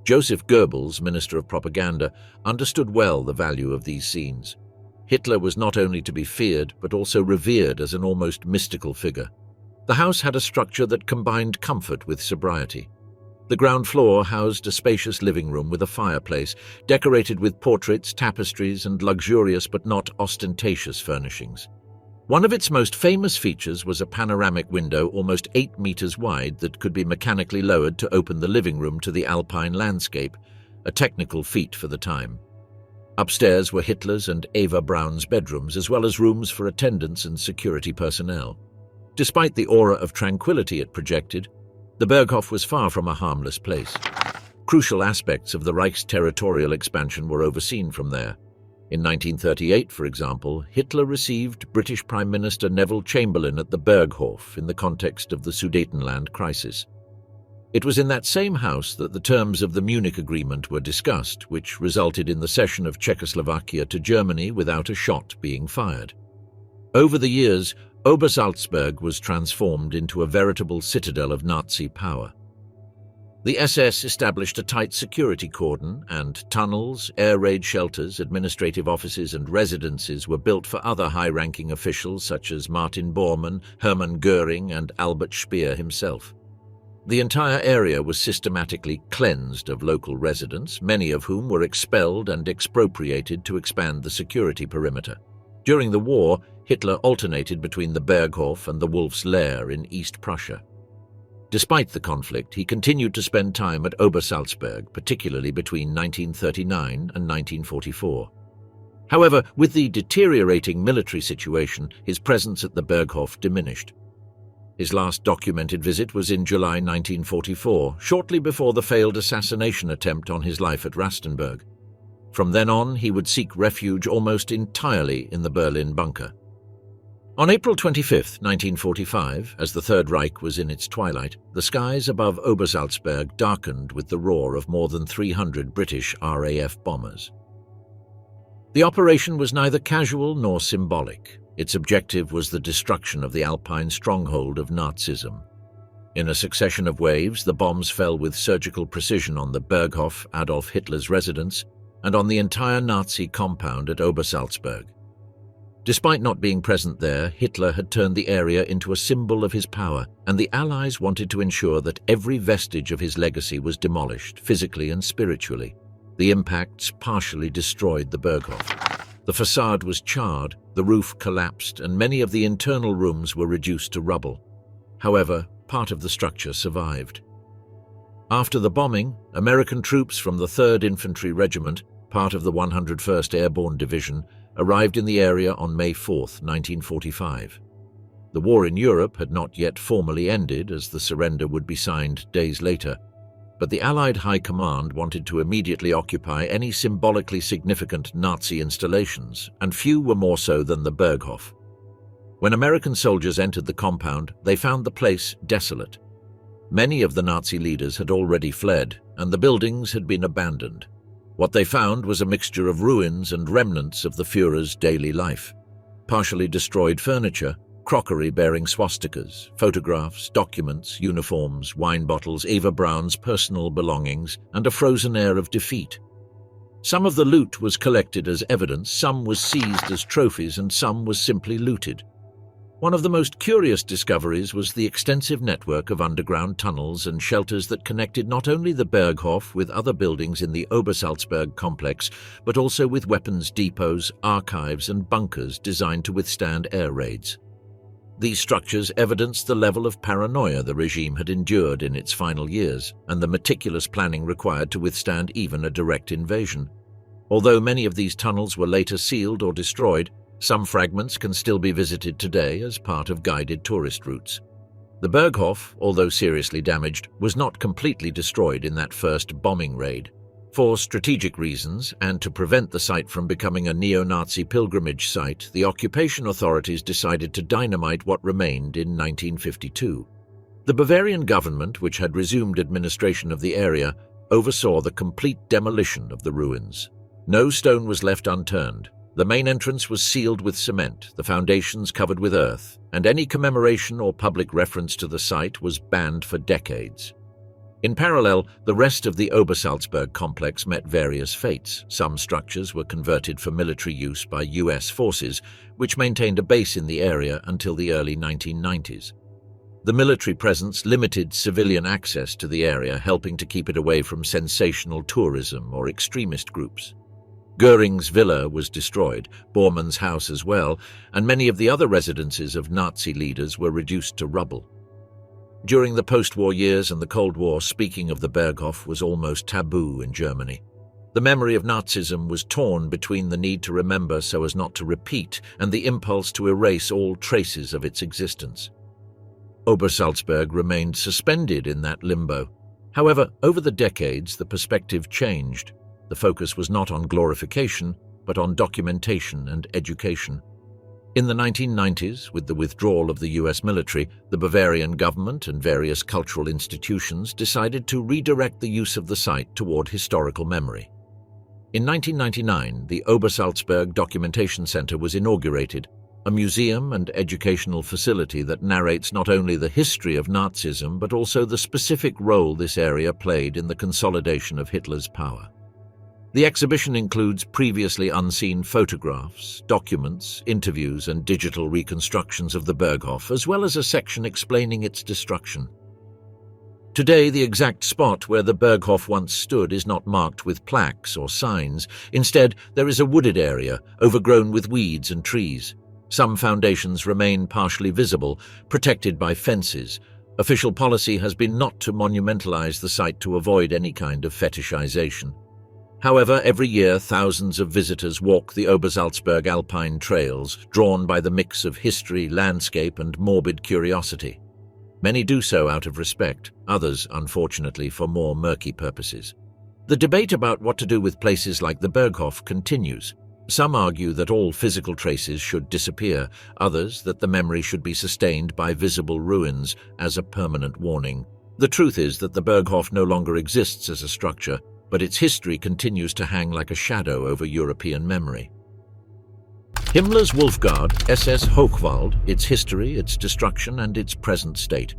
Joseph Goebbels, Minister of Propaganda, understood well the value of these scenes. Hitler was not only to be feared, but also revered as an almost mystical figure. The house had a structure that combined comfort with sobriety. The ground floor housed a spacious living room with a fireplace, decorated with portraits, tapestries, and luxurious but not ostentatious furnishings. One of its most famous features was a panoramic window almost 8 meters wide that could be mechanically lowered to open the living room to the alpine landscape, a technical feat for the time. Upstairs were Hitler's and Eva Braun's bedrooms, as well as rooms for attendants and security personnel. Despite the aura of tranquility it projected, the Berghof was far from a harmless place. Crucial aspects of the Reich's territorial expansion were overseen from there. In 1938, for example, Hitler received British Prime Minister Neville Chamberlain at the Berghof in the context of the Sudetenland crisis. It was in that same house that the terms of the Munich Agreement were discussed, which resulted in the cession of Czechoslovakia to Germany without a shot being fired. Over the years, Obersalzberg was transformed into a veritable citadel of Nazi power. The SS established a tight security cordon, and tunnels, air raid shelters, administrative offices and residences were built for other high-ranking officials such as Martin Bormann, Hermann Göring and Albert Speer himself. The entire area was systematically cleansed of local residents, many of whom were expelled and expropriated to expand the security perimeter. During the war, Hitler alternated between the Berghof and the Wolf's Lair in East Prussia. Despite the conflict, he continued to spend time at Obersalzberg, particularly between 1939 and 1944. However, with the deteriorating military situation, his presence at the Berghof diminished. His last documented visit was in July 1944, shortly before the failed assassination attempt on his life at Rastenburg. From then on, he would seek refuge almost entirely in the Berlin bunker. On April 25, 1945, as the Third Reich was in its twilight, the skies above Obersalzberg darkened with the roar of more than 300 British RAF bombers. The operation was neither casual nor symbolic. Its objective was the destruction of the alpine stronghold of Nazism. In a succession of waves, the bombs fell with surgical precision on the Berghof, Adolf Hitler's residence, and on the entire Nazi compound at Obersalzberg. Despite not being present there, Hitler had turned the area into a symbol of his power, and the Allies wanted to ensure that every vestige of his legacy was demolished, physically and spiritually. The impacts partially destroyed the Berghof. The facade was charred, the roof collapsed, and many of the internal rooms were reduced to rubble. However, part of the structure survived. After the bombing, American troops from the 3rd Infantry Regiment, part of the 101st Airborne Division, arrived in the area on May 4, 1945. The war in Europe had not yet formally ended, as the surrender would be signed days later, but the Allied High Command wanted to immediately occupy any symbolically significant Nazi installations, and few were more so than the Berghof. When American soldiers entered the compound, they found the place desolate. Many of the Nazi leaders had already fled, and the buildings had been abandoned. What they found was a mixture of ruins and remnants of the Führer's daily life. Partially destroyed furniture, crockery bearing swastikas, photographs, documents, uniforms, wine bottles, Eva Braun's personal belongings, and a frozen air of defeat. Some of the loot was collected as evidence, some was seized as trophies, and some was simply looted. One of the most curious discoveries was the extensive network of underground tunnels and shelters that connected not only the Berghof with other buildings in the Obersalzberg complex, but also with weapons depots, archives, and bunkers designed to withstand air raids. These structures evidenced the level of paranoia the regime had endured in its final years, and the meticulous planning required to withstand even a direct invasion. Although many of these tunnels were later sealed or destroyed, some fragments can still be visited today as part of guided tourist routes. The Berghof, although seriously damaged, was not completely destroyed in that first bombing raid. For strategic reasons, and to prevent the site from becoming a neo-Nazi pilgrimage site, the occupation authorities decided to dynamite what remained in 1952. The Bavarian government, which had resumed administration of the area, oversaw the complete demolition of the ruins. No stone was left unturned. The main entrance was sealed with cement, the foundations covered with earth, and any commemoration or public reference to the site was banned for decades. In parallel, the rest of the Obersalzberg complex met various fates. Some structures were converted for military use by US forces, which maintained a base in the area until the early 1990s. The military presence limited civilian access to the area, helping to keep it away from sensational tourism or extremist groups. Göring's villa was destroyed, Bormann's house as well, and many of the other residences of Nazi leaders were reduced to rubble. During the post-war years and the Cold War, speaking of the Berghof was almost taboo in Germany. The memory of Nazism was torn between the need to remember so as not to repeat and the impulse to erase all traces of its existence. Obersalzberg remained suspended in that limbo. However, over the decades, the perspective changed. The focus was not on glorification, but on documentation and education. In the 1990s, with the withdrawal of the US military, the Bavarian government and various cultural institutions decided to redirect the use of the site toward historical memory. In 1999, the Obersalzberg Documentation Center was inaugurated, a museum and educational facility that narrates not only the history of Nazism but also the specific role this area played in the consolidation of Hitler's power. The exhibition includes previously unseen photographs, documents, interviews, and digital reconstructions of the Berghof, as well as a section explaining its destruction. Today, the exact spot where the Berghof once stood is not marked with plaques or signs. Instead, there is a wooded area, overgrown with weeds and trees. Some foundations remain partially visible, protected by fences. Official policy has been not to monumentalize the site to avoid any kind of fetishization. However, every year thousands of visitors walk the Obersalzberg alpine trails, drawn by the mix of history, landscape, and morbid curiosity. Many do so out of respect, others, unfortunately, for more murky purposes. The debate about what to do with places like the Berghof continues. Some argue that all physical traces should disappear, others that the memory should be sustained by visible ruins as a permanent warning. The truth is that the Berghof no longer exists as a structure, but its history continues to hang like a shadow over European memory. Himmler's Wolfguard, SS Hochwald, its history, its destruction, and its present state.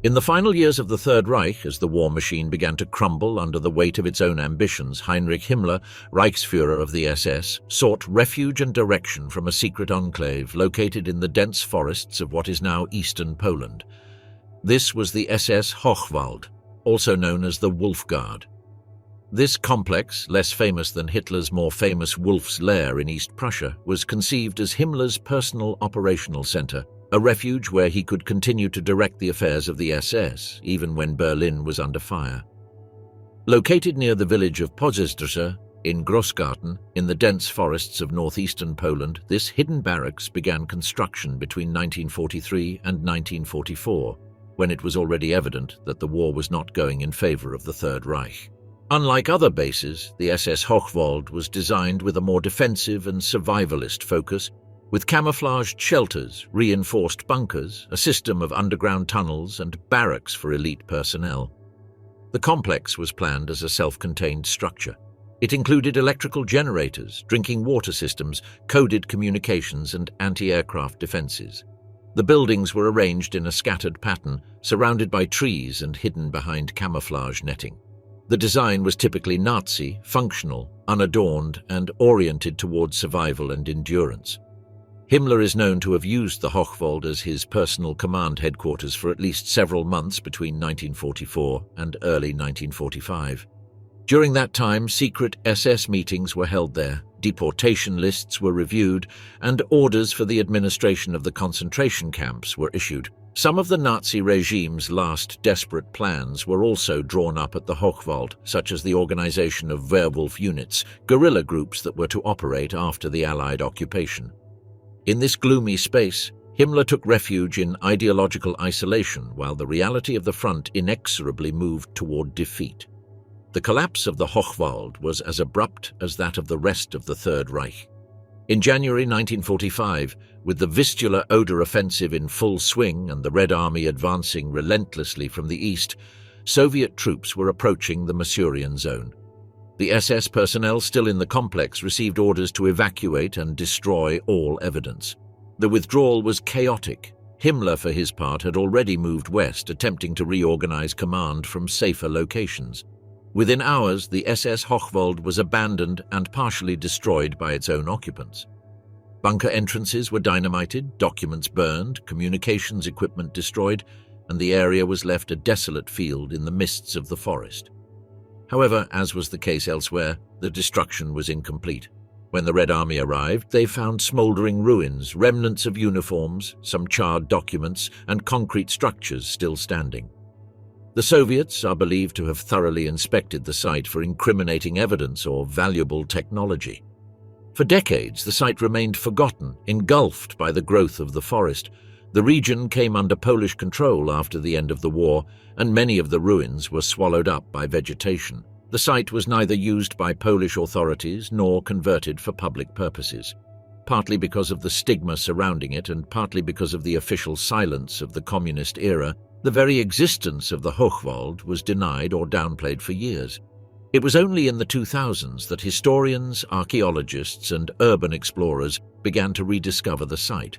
In the final years of the Third Reich, as the war machine began to crumble under the weight of its own ambitions, Heinrich Himmler, Reichsführer of the SS, sought refuge and direction from a secret enclave located in the dense forests of what is now eastern Poland. This was the SS Hochwald, also known as the Wolfguard. This complex, less famous than Hitler's more famous Wolf's Lair in East Prussia, was conceived as Himmler's personal operational center, a refuge where he could continue to direct the affairs of the SS, even when Berlin was under fire. Located near the village of Potsdam, in Grossgarten, in the dense forests of northeastern Poland, this hidden barracks began construction between 1943 and 1944, when it was already evident that the war was not going in favor of the Third Reich. Unlike other bases, the SS Hochwald was designed with a more defensive and survivalist focus, with camouflaged shelters, reinforced bunkers, a system of underground tunnels, and barracks for elite personnel. The complex was planned as a self-contained structure. It included electrical generators, drinking water systems, coded communications, and anti-aircraft defenses. The buildings were arranged in a scattered pattern, surrounded by trees and hidden behind camouflage netting. The design was typically Nazi, functional, unadorned, and oriented towards survival and endurance. Himmler is known to have used the Hochwald as his personal command headquarters for at least several months between 1944 and early 1945. During that time, secret SS meetings were held there, deportation lists were reviewed, and orders for the administration of the concentration camps were issued. Some of the Nazi regime's last desperate plans were also drawn up at the Hochwald, such as the organization of werewolf units, guerrilla groups that were to operate after the Allied occupation. In this gloomy space, Himmler took refuge in ideological isolation while the reality of the front inexorably moved toward defeat. The collapse of the Hochwald was as abrupt as that of the rest of the Third Reich. In January 1945, with the Vistula Oder offensive in full swing and the Red Army advancing relentlessly from the east, Soviet troops were approaching the Masurian zone. The SS personnel still in the complex received orders to evacuate and destroy all evidence. The withdrawal was chaotic. Himmler, for his part, had already moved west, attempting to reorganize command from safer locations. Within hours, the SS Hochwald was abandoned and partially destroyed by its own occupants. Bunker entrances were dynamited, documents burned, communications equipment destroyed, and the area was left a desolate field in the mists of the forest. However, as was the case elsewhere, the destruction was incomplete. When the Red Army arrived, they found smoldering ruins, remnants of uniforms, some charred documents, and concrete structures still standing. The Soviets are believed to have thoroughly inspected the site for incriminating evidence or valuable technology. For decades, the site remained forgotten, engulfed by the growth of the forest. The region came under Polish control after the end of the war, and many of the ruins were swallowed up by vegetation. The site was neither used by Polish authorities nor converted for public purposes. Partly because of the stigma surrounding it and partly because of the official silence of the communist era, the very existence of the Hochwald was denied or downplayed for years. It was only in the 2000s that historians, archaeologists, and urban explorers began to rediscover the site.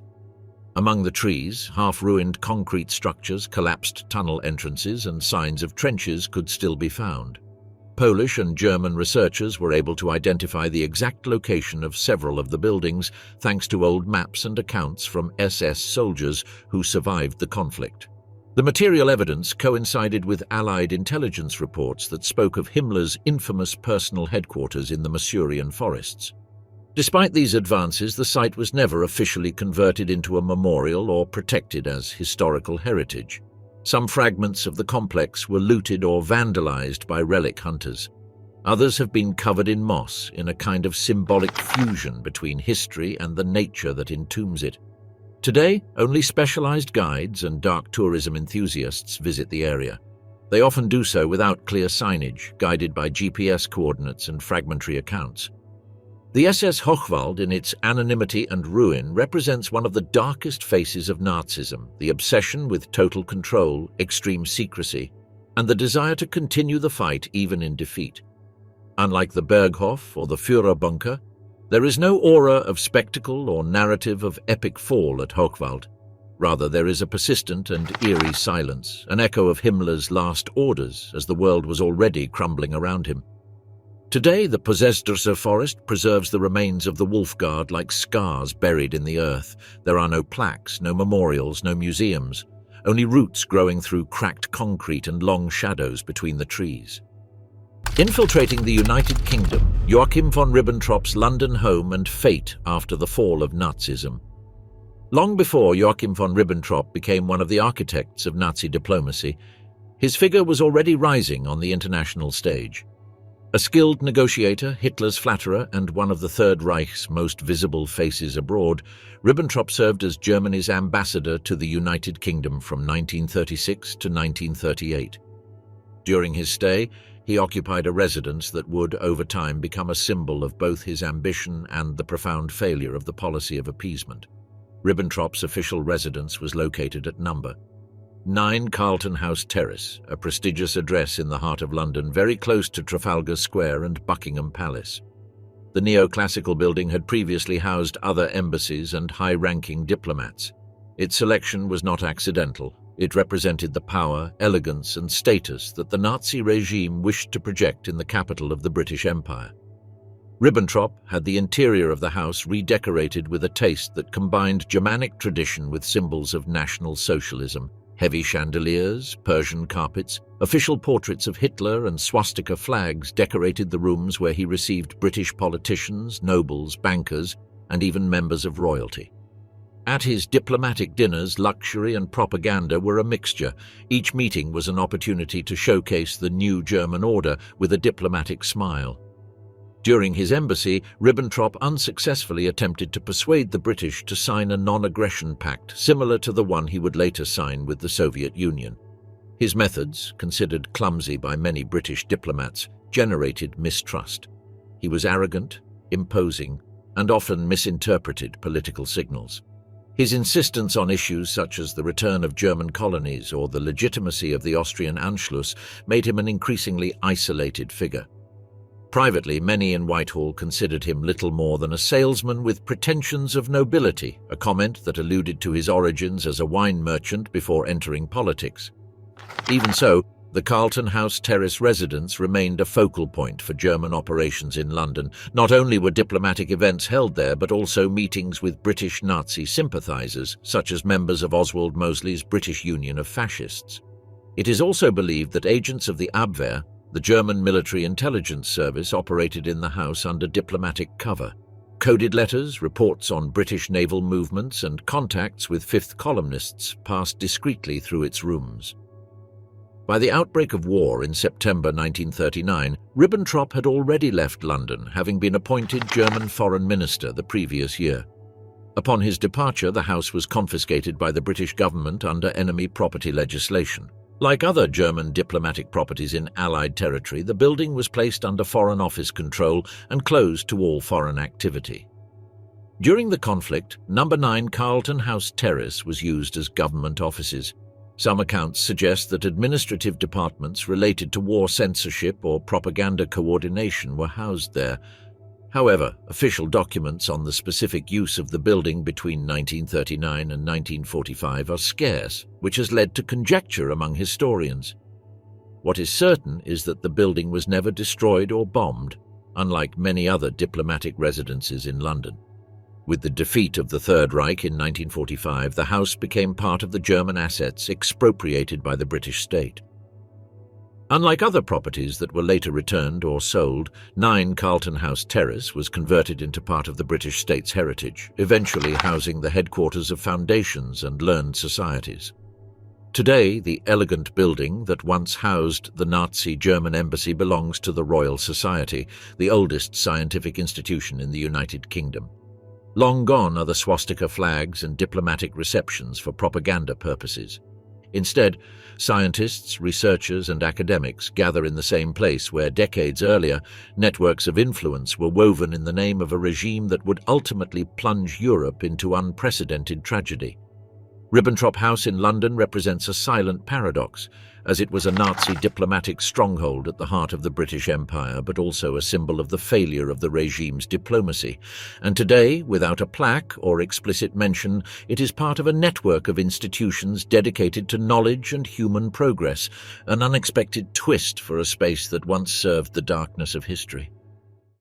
Among the trees, half-ruined concrete structures, collapsed tunnel entrances, and signs of trenches could still be found. Polish and German researchers were able to identify the exact location of several of the buildings thanks to old maps and accounts from SS soldiers who survived the conflict. The material evidence coincided with Allied intelligence reports that spoke of Himmler's infamous personal headquarters in the Masurian forests. Despite these advances, the site was never officially converted into a memorial or protected as historical heritage. Some fragments of the complex were looted or vandalized by relic hunters. Others have been covered in moss in a kind of symbolic fusion between history and the nature that entombs it. Today, only specialized guides and dark tourism enthusiasts visit the area. They often do so without clear signage, guided by GPS coordinates and fragmentary accounts. The SS Hochwald, in its anonymity and ruin, represents one of the darkest faces of Nazism, the obsession with total control, extreme secrecy, and the desire to continue the fight even in defeat. Unlike the Berghof or the Führerbunker, there is no aura of spectacle or narrative of epic fall at Hochwald. Rather, there is a persistent and eerie silence, an echo of Himmler's last orders as the world was already crumbling around him. Today, the Possesdorser forest preserves the remains of the Wolf Guard like scars buried in the earth. There are no plaques, no memorials, no museums, only roots growing through cracked concrete and long shadows between the trees. Infiltrating the United Kingdom, Joachim von Ribbentrop's London home and fate after the fall of Nazism. Long before Joachim von Ribbentrop became one of the architects of Nazi diplomacy, his figure was already rising on the international stage. A skilled negotiator, Hitler's flatterer, and one of the Third Reich's most visible faces abroad, Ribbentrop served as Germany's ambassador to the United Kingdom from 1936 to 1938. During his stay, he occupied a residence that would, over time, become a symbol of both his ambition and the profound failure of the policy of appeasement. Ribbentrop's official residence was located at number 9 Carlton House Terrace, a prestigious address in the heart of London, very close to Trafalgar Square and Buckingham Palace. The neoclassical building had previously housed other embassies and high-ranking diplomats. Its selection was not accidental. It represented the power, elegance, and status that the Nazi regime wished to project in the capital of the British Empire. Ribbentrop had the interior of the house redecorated with a taste that combined Germanic tradition with symbols of National Socialism. Heavy chandeliers, Persian carpets, official portraits of Hitler and swastika flags decorated the rooms where he received British politicians, nobles, bankers, and even members of royalty. At his diplomatic dinners, luxury and propaganda were a mixture. Each meeting was an opportunity to showcase the new German order with a diplomatic smile. During his embassy, Ribbentrop unsuccessfully attempted to persuade the British to sign a non-aggression pact similar to the one he would later sign with the Soviet Union. His methods, considered clumsy by many British diplomats, generated mistrust. He was arrogant, imposing, and often misinterpreted political signals. His insistence on issues such as the return of German colonies or the legitimacy of the Austrian Anschluss made him an increasingly isolated figure. Privately, many in Whitehall considered him little more than a salesman with pretensions of nobility, a comment that alluded to his origins as a wine merchant before entering politics. Even so, the Carlton House Terrace residence remained a focal point for German operations in London. Not only were diplomatic events held there, but also meetings with British Nazi sympathisers, such as members of Oswald Mosley's British Union of Fascists. It is also believed that agents of the Abwehr, the German military intelligence service, operated in the house under diplomatic cover. Coded letters, reports on British naval movements, and contacts with fifth columnists passed discreetly through its rooms. By the outbreak of war in September 1939, Ribbentrop had already left London, having been appointed German foreign minister the previous year. Upon his departure, the house was confiscated by the British government under enemy property legislation. Like other German diplomatic properties in Allied territory, the building was placed under Foreign Office control and closed to all foreign activity. During the conflict, No. 9 Carlton House Terrace was used as government offices. Some accounts suggest that administrative departments related to war censorship or propaganda coordination were housed there. However, official documents on the specific use of the building between 1939 and 1945 are scarce, which has led to conjecture among historians. What is certain is that the building was never destroyed or bombed, unlike many other diplomatic residences in London. With the defeat of the Third Reich in 1945, the house became part of the German assets expropriated by the British state. Unlike other properties that were later returned or sold, 9 Carlton House Terrace was converted into part of the British state's heritage, eventually housing the headquarters of foundations and learned societies. Today, the elegant building that once housed the Nazi German embassy belongs to the Royal Society, the oldest scientific institution in the United Kingdom. Long gone are the swastika flags and diplomatic receptions for propaganda purposes. Instead, scientists, researchers, and academics gather in the same place where decades earlier, networks of influence were woven in the name of a regime that would ultimately plunge Europe into unprecedented tragedy. Ribbentrop House in London represents a silent paradox, as it was a Nazi diplomatic stronghold at the heart of the British Empire, but also a symbol of the failure of the regime's diplomacy. And today, without a plaque or explicit mention, it is part of a network of institutions dedicated to knowledge and human progress, an unexpected twist for a space that once served the darkness of history.